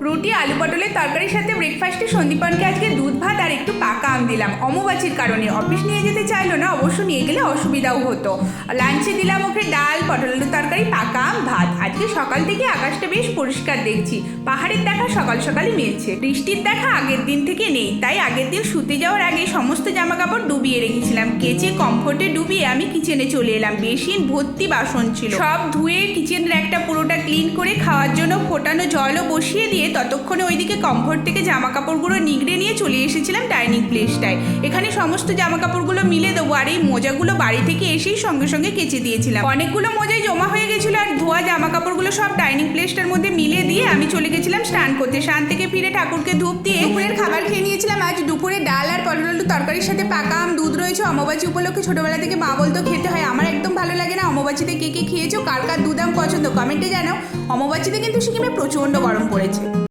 রুটি আলু পটলের তরকারির সাথে ব্রেকফাস্টে সন্দীপনকে আজকে দুধ ভাত আর একটু পাকা আম দিলাম। অম্বুবাচীর কারণে অফিস নিয়ে যেতে চাইলো না, অবশ্য নিয়ে গেলে অসুবিধাও হতো। লাঞ্চে দিলাম ওকে ডাল, পটল আলু তরকারি, পাকা আম, ভাত। আজকে সকাল থেকে আকাশটা বেশ পরিষ্কার দেখছি। পাহাড়ের দেখা সকাল সকালই মিলছে। বৃষ্টির দেখা আগের দিন থেকে নেই, তাই আগের দিন শুতে যাওয়ার আগে সমস্ত জামা কাপড় ডুবিয়ে রেখেছিলাম। কেচে কমফোর্টে ডুবিয়ে আমি কিচেনে চলে এলাম। বেসিন ভর্তি বাসন ছিল, সব ধুয়ে কিচেন র্যাকটা পুরোটা ক্লিন করে খাওয়ার জন্য ফোটানো জলও বসিয়ে দিয়ে ততক্ষণে ওইদিকে কমফোর্ট থেকে জামা কাপড়গুলো নিগড়ে নিয়ে চলে এসেছিলাম ডাইনিং প্লেসটায়। এখানে সমস্ত জামা কাপড়গুলো মিলে দেবো, আর এই মোজাগুলো বাড়ি থেকে এসেই সঙ্গে সঙ্গে কেচে দিয়েছিলাম। অনেকগুলো মোজাই জমা হয়ে গেছিলো, আর ধোয়া জামা কাপড়গুলো সব ডাইনিং প্লেসটার মধ্যে মিলে দিয়ে আমি চলে গেছিলাম স্নান করতে। স্নান থেকে ফিরে ঠাকুরকে ধূপ দিয়ে দুপুরের খাবার খেয়ে নিয়েছিলাম। আজ দুপুরে ডাল আর পটল আলু তরকারির সাথে পাকা আম, দুধ রয়েছে। অমাবাসী উপলক্ষে ছোটবেলা থেকে মা বলতো খেতে হয়, আমার একদম ভালো লাগে না। অমাবাসীতে কে কে খেয়েছো, কার কার দুধ আম পছন্দ কমেন্টে জানাও। অমাবাসীতে কিন্তু সিকিমে প্রচণ্ড গরম পড়েছে।